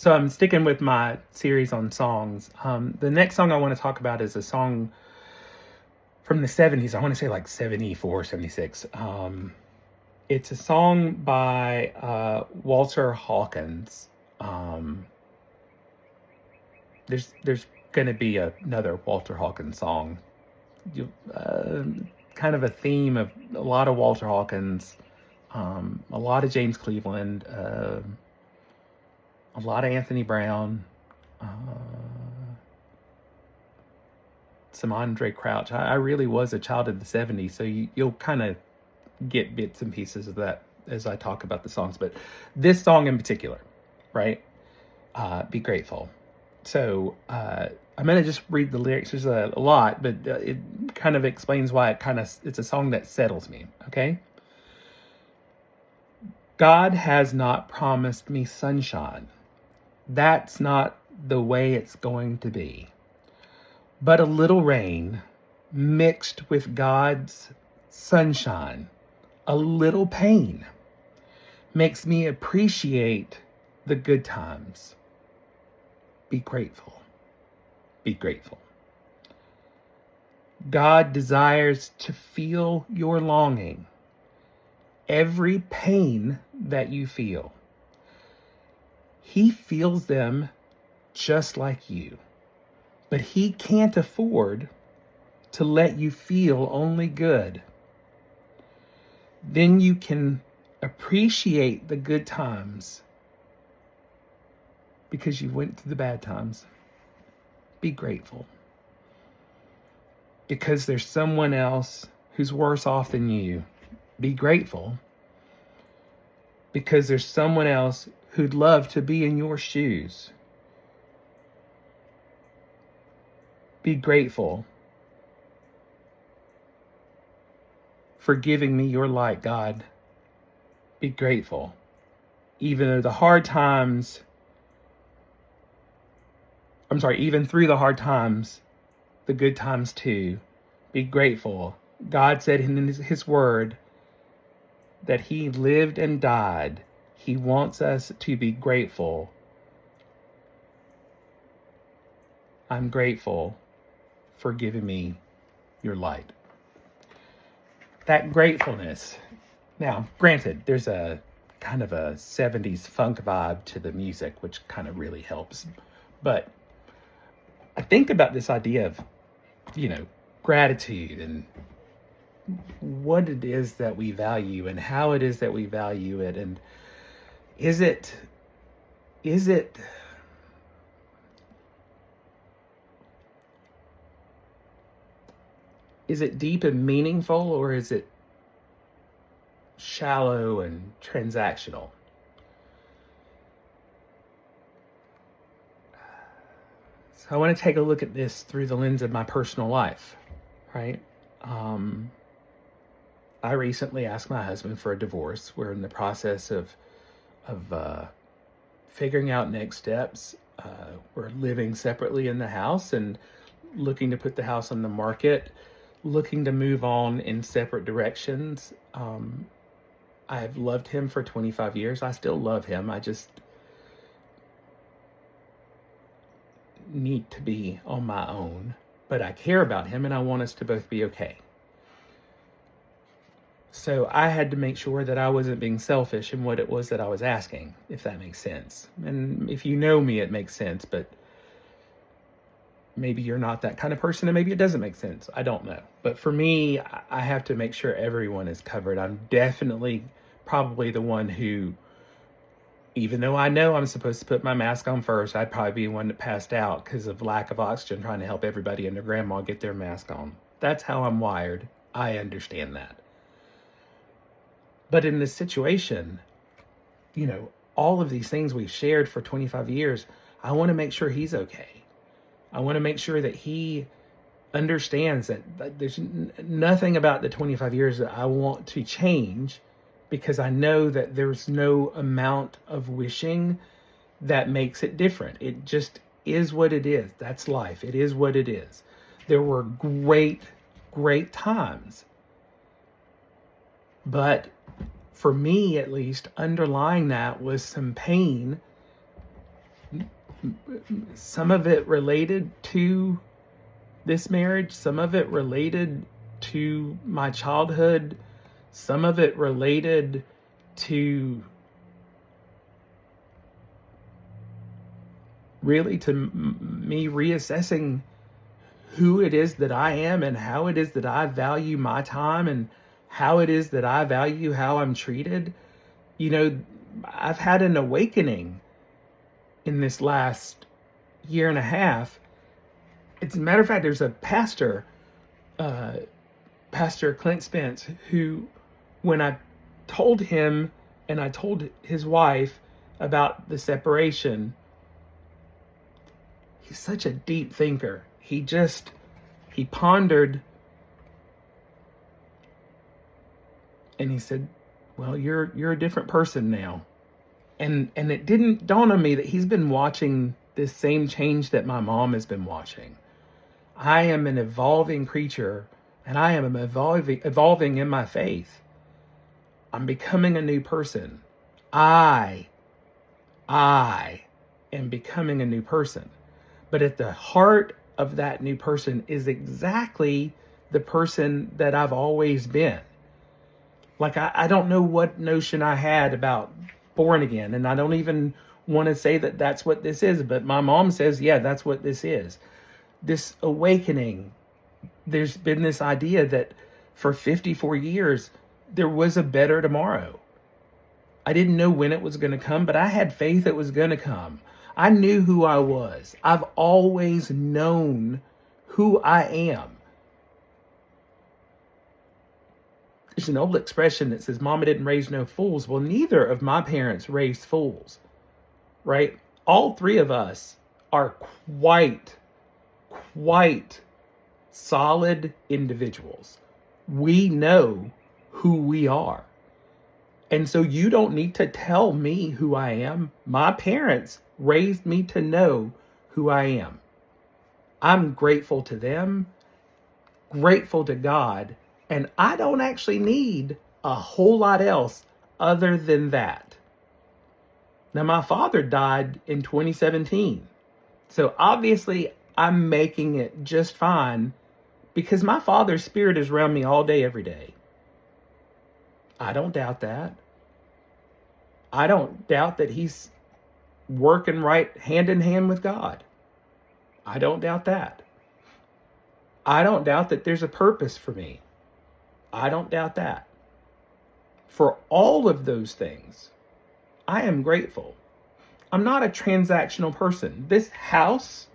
So I'm sticking with my series on songs. The next song I want to talk about is a song from the 70s. I want to say like 74, 76. It's a song by Walter Hawkins. There's going to be another Walter Hawkins song. Kind of a theme of a lot of Walter Hawkins, a lot of James Cleveland, a lot of Anthony Brown, some Andre Crouch. I really was a child of the 70s, so you'll kind of get bits and pieces of that as I talk about the songs. But this song in particular, right? Be Grateful. So I'm going to just read the lyrics. There's a lot, but it kind of explains why it's a song that settles me, okay? God has not promised me sunshine. That's not the way it's going to be. But a little rain mixed with God's sunshine, a little pain, makes me appreciate the good times. Be grateful. Be grateful. God desires to feel your longing, every pain that you feel. He feels them just like you, but he can't afford to let you feel only good. Then you can appreciate the good times because you went through the bad times. Be grateful. Because there's someone else who's worse off than you. Be grateful. Because there's someone else who'd love to be in your shoes. Be grateful for giving me your light, God. Be grateful. Even through the hard times, the good times too. Be grateful. God said in his word that he lived and died. He wants us to be grateful. I'm grateful for giving me your light. That gratefulness. Now, granted, there's a kind of a 70s funk vibe to the music, which kind of really helps. But I think about this idea of, gratitude and what it is that we value and how it is that we value it. And is it deep and meaningful, or is it shallow and transactional? So I want to take a look at this through the lens of my personal life, right? I recently asked my husband for a divorce. We're in the process of figuring out next steps. We're living separately in the house and looking to put the house on the market, looking to move on in separate directions. I've loved him for 25 years. I still love him. I just need to be on my own. But I care about him and I want us to both be okay. So I had to make sure that I wasn't being selfish in what it was that I was asking, if that makes sense. And if you know me, it makes sense, but maybe you're not that kind of person and maybe it doesn't make sense. I don't know. But for me, I have to make sure everyone is covered. I'm definitely probably the one who, even though I know I'm supposed to put my mask on first, I'd probably be the one that passed out because of lack of oxygen, trying to help everybody and their grandma get their mask on. That's how I'm wired. I understand that. But in this situation, all of these things we've shared for 25 years, I want to make sure he's okay. I want to make sure that he understands that there's nothing about the 25 years that I want to change, because I know that there's no amount of wishing that makes it different. It just is what it is. That's life. It is what it is. There were great, great times. But for me, at least, underlying that was some pain Some of it related to this marriage, some of it related to my childhood, some of it related to really to me reassessing who it is that I am and how it is that I value my time and how it is that I value how I'm treated. You know, I've had an awakening in this last year and a half. As a matter of fact, there's a pastor, Pastor Clint Spence, who, when I told him and I told his wife about the separation, he's such a deep thinker. He pondered, and he said, well, you're a different person now. And it didn't dawn on me that he's been watching this same change that my mom has been watching. I am an evolving creature, and I am evolving in my faith. I'm becoming a new person. I am becoming a new person. But at the heart of that new person is exactly the person that I've always been. Like, I don't know what notion I had about born again, and I don't even want to say that that's what this is, but my mom says, yeah, that's what this is. This awakening, there's been this idea that for 54 years, there was a better tomorrow. I didn't know when it was going to come, but I had faith it was going to come. I knew who I was. I've always known who I am. There's an old expression that says, Mama didn't raise no fools. Well, neither of my parents raised fools, right? All three of us are quite solid individuals. We know who we are. And so you don't need to tell me who I am. My parents raised me to know who I am. I'm grateful to them, grateful to God, and I don't actually need a whole lot else other than that. Now, my father died in 2017. So obviously I'm making it just fine because my father's spirit is around me all day, every day. I don't doubt that. I don't doubt that he's working right hand in hand with God. I don't doubt that. I don't doubt that there's a purpose for me. I don't doubt that. For all of those things, I am grateful. I'm not a transactional person. This house,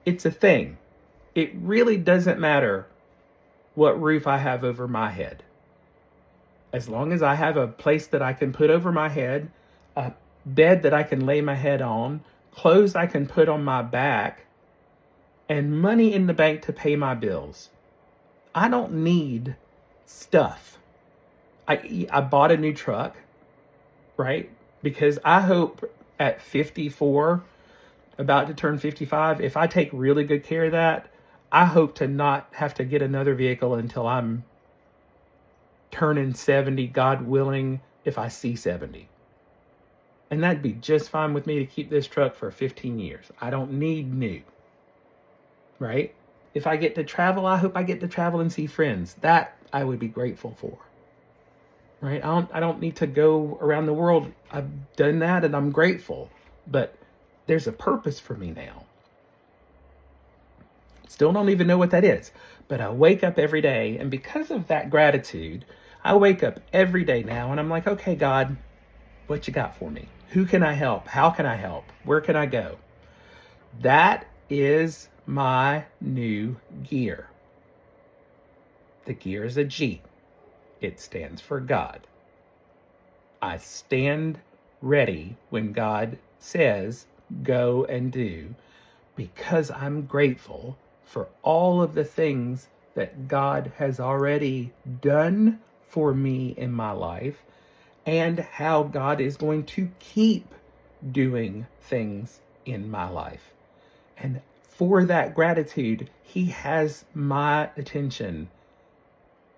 it's a thing. It really doesn't matter what roof I have over my head. As long as I have a place that I can put over my head, a bed that I can lay my head on, clothes I can put on my back, and money in the bank to pay my bills. I don't need stuff. I bought a new truck, right? Because I hope at 54, about to turn 55, if I take really good care of that, I hope to not have to get another vehicle until I'm turning 70, God willing, if I see 70. And that'd be just fine with me to keep this truck for 15 years. I don't need new, right? If I get to travel, I hope I get to travel and see friends. That I would be grateful for, right? I don't need to go around the world. I've done that and I'm grateful, but there's a purpose for me now. Still don't even know what that is, but I wake up every day, and because of that gratitude, I wake up every day now and I'm like, okay, God, what you got for me? Who can I help? How can I help? Where can I go? That is my new gear. The gear is a G. It stands for God. I stand ready when God says, go and do, because I'm grateful for all of the things that God has already done for me in my life, and how God is going to keep doing things in my life. And for that gratitude, He has my attention.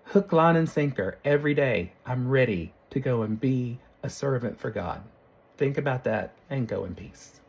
Hook, line, and sinker. Every day, I'm ready to go and be a servant for God. Think about that and go in peace.